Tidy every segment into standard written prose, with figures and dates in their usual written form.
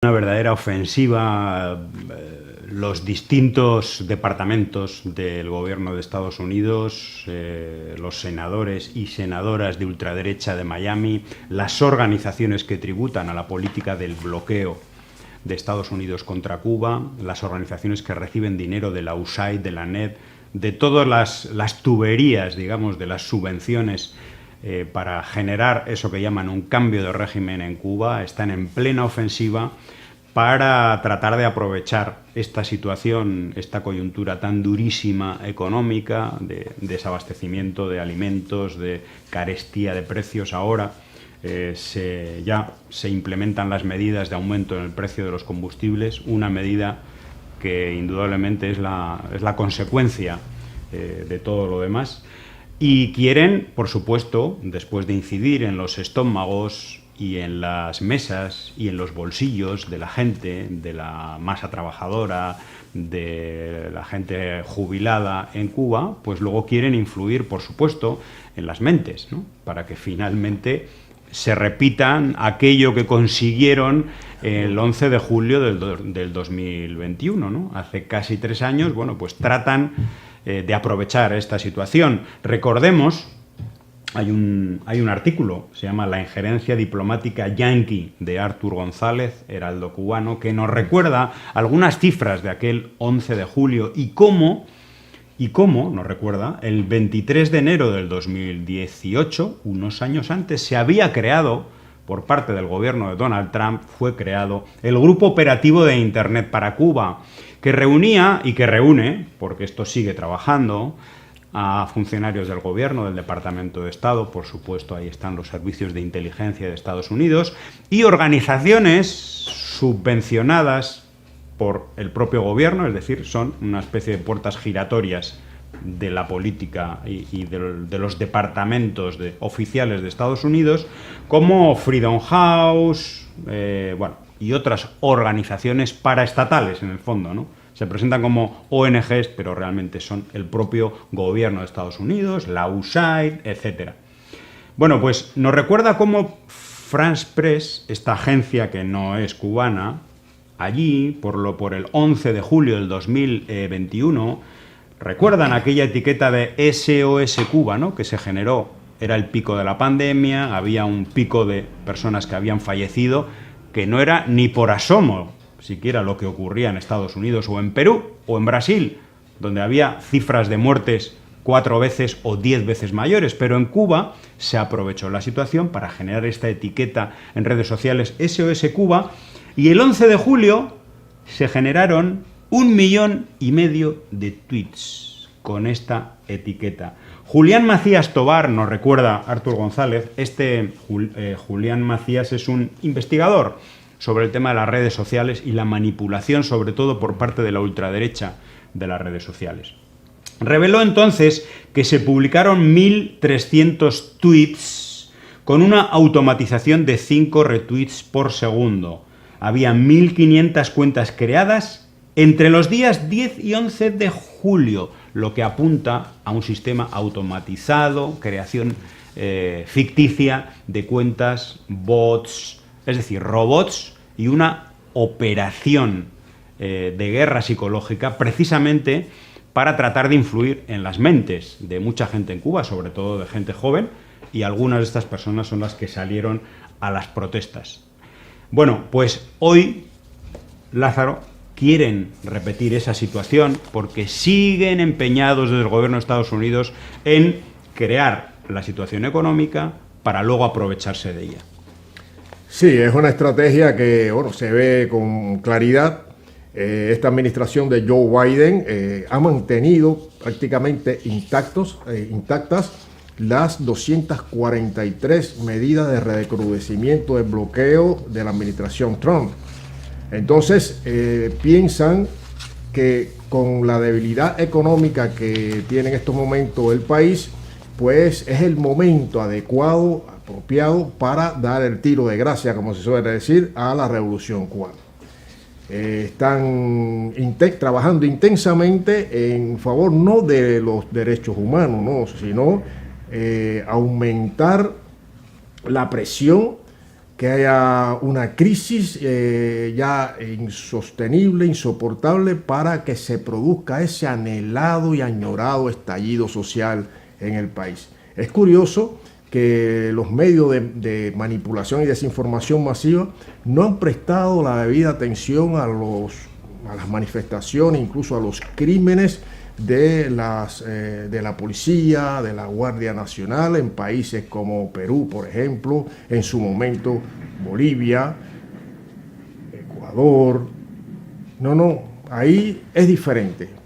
Una verdadera ofensiva. Los distintos departamentos del gobierno de Estados Unidos, los senadores y senadoras de ultraderecha de Miami, las organizaciones que tributan a la política del bloqueo de Estados Unidos contra Cuba, las organizaciones que reciben dinero de la USAID, de la NED, de todas las tuberías, digamos, de las subvenciones para generar eso que llaman un cambio de régimen en Cuba, están en plena ofensiva para tratar de aprovechar esta situación, esta coyuntura tan durísima económica, de desabastecimiento de alimentos, de carestía de precios. Ahora ya se implementan las medidas de aumento en el precio de los combustibles, una medida que indudablemente es la consecuencia de todo lo demás. Y quieren, por supuesto, después de incidir en los estómagos y en las mesas y en los bolsillos de la gente, de la masa trabajadora, de la gente jubilada en Cuba, pues luego quieren influir, por supuesto, en las mentes, ¿no? Para que finalmente se repitan aquello que consiguieron el 11 de julio del 2021, ¿no? Hace casi 3 años, bueno, pues tratan de aprovechar esta situación. Recordemos, hay un artículo, se llama La injerencia diplomática yanqui, de Artur González, heraldo cubano, que nos recuerda algunas cifras de aquel 11 de julio y cómo nos recuerda, el 23 de enero del 2018, unos años antes, se había creado, por parte del gobierno de Donald Trump, fue creado el Grupo Operativo de Internet para Cuba, que reunía y que reúne, porque esto sigue trabajando, a funcionarios del gobierno, del Departamento de Estado, por supuesto ahí están los servicios de inteligencia de Estados Unidos, y organizaciones subvencionadas por el propio gobierno, es decir, son una especie de puertas giratorias de la política y de los departamentos oficiales de Estados Unidos, como Freedom House, y otras organizaciones paraestatales, en el fondo, ¿no? Se presentan como ONGs, pero realmente son el propio gobierno de Estados Unidos, la USAID, etc. Bueno, pues nos recuerda cómo France Press, esta agencia que no es cubana, allí, por el 11 de julio del 2021, recuerdan aquella etiqueta de SOS Cuba, ¿no? Que se generó, era el pico de la pandemia, había un pico de personas que habían fallecido, que no era ni por asomo siquiera lo que ocurría en Estados Unidos o en Perú o en Brasil, donde había cifras de muertes 4 veces o 10 veces mayores, pero en Cuba se aprovechó la situación para generar esta etiqueta en redes sociales SOS Cuba, y el 11 de julio se generaron 1,5 millones de tweets con esta etiqueta. Julián Macías Tobar, nos recuerda Artur González, Julián Macías es un investigador sobre el tema de las redes sociales y la manipulación, sobre todo por parte de la ultraderecha de las redes sociales. Reveló entonces que se publicaron 1.300 tweets con una automatización de 5 retweets por segundo. Había 1.500 cuentas creadas entre los días 10 y 11 de julio, lo que apunta a un sistema automatizado, creación ficticia de cuentas, bots, es decir, robots, y una operación de guerra psicológica precisamente para tratar de influir en las mentes de mucha gente en Cuba, sobre todo de gente joven, y algunas de estas personas son las que salieron a las protestas. Bueno, pues hoy, Lázaro, quieren repetir esa situación porque siguen empeñados desde el gobierno de Estados Unidos en crear la situación económica para luego aprovecharse de ella. Sí, es una estrategia que se ve con claridad. Esta administración de Joe Biden ha mantenido prácticamente intactas las 243 medidas de recrudecimiento del bloqueo de la administración Trump. Entonces, piensan que con la debilidad económica que tiene en estos momentos el país, pues es el momento adecuado, apropiado para dar el tiro de gracia, como se suele decir, a la revolución cubana. Están trabajando intensamente en favor no de los derechos humanos, ¿no? Sino aumentar la presión que haya una crisis ya insostenible, insoportable, para que se produzca ese anhelado y añorado estallido social en el país. Es curioso que los medios de manipulación y desinformación masiva no han prestado la debida atención a las manifestaciones, incluso a los crímenes de la policía, de la Guardia Nacional en países como Perú, por ejemplo, en su momento Bolivia, Ecuador. No, ahí es diferente.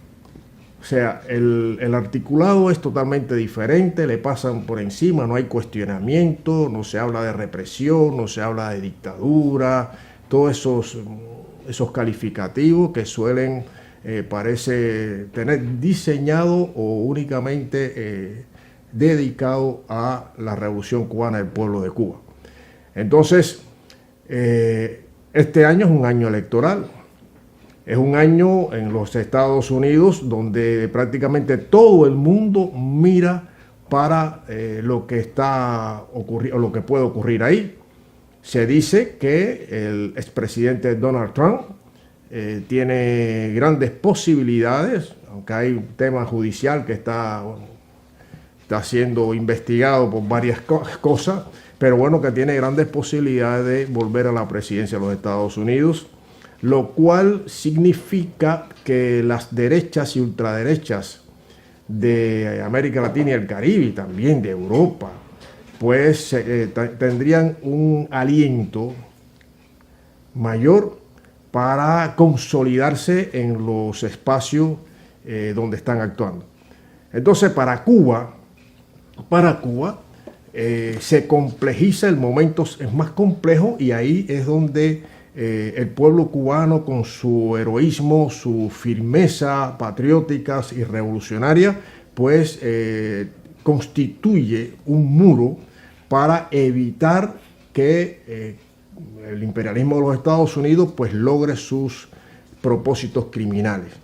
O sea, el articulado es totalmente diferente, le pasan por encima, no hay cuestionamiento, no se habla de represión, no se habla de dictadura, todos esos calificativos que suelen, parece tener diseñado o únicamente dedicado a la Revolución Cubana del pueblo de Cuba. Entonces, este año es un año electoral. Es un año en los Estados Unidos donde prácticamente todo el mundo mira para lo que está ocurriendo, lo que puede ocurrir ahí. Se dice que el expresidente Donald Trump tiene grandes posibilidades, aunque hay un tema judicial que está siendo investigado por varias cosas, pero bueno, que tiene grandes posibilidades de volver a la presidencia de los Estados Unidos, lo cual significa que las derechas y ultraderechas de América Latina y el Caribe y también de Europa, pues tendrían un aliento mayor para consolidarse en los espacios donde están actuando. Entonces, para Cuba se complejiza el momento, es más complejo, y ahí es donde el pueblo cubano, con su heroísmo, su firmeza patriótica y revolucionaria, pues constituye un muro para evitar que el imperialismo de los Estados Unidos pues logre sus propósitos criminales.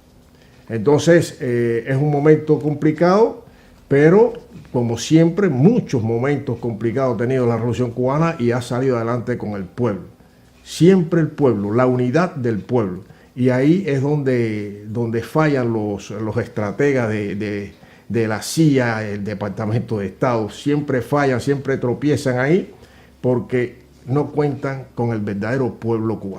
Entonces es un momento complicado, pero como siempre, muchos momentos complicados ha tenido la Revolución Cubana y ha salido adelante con el pueblo. Siempre el pueblo, la unidad del pueblo. Y ahí es donde fallan los estrategas de la CIA, el Departamento de Estado. Siempre fallan, siempre tropiezan ahí porque no cuentan con el verdadero pueblo cubano.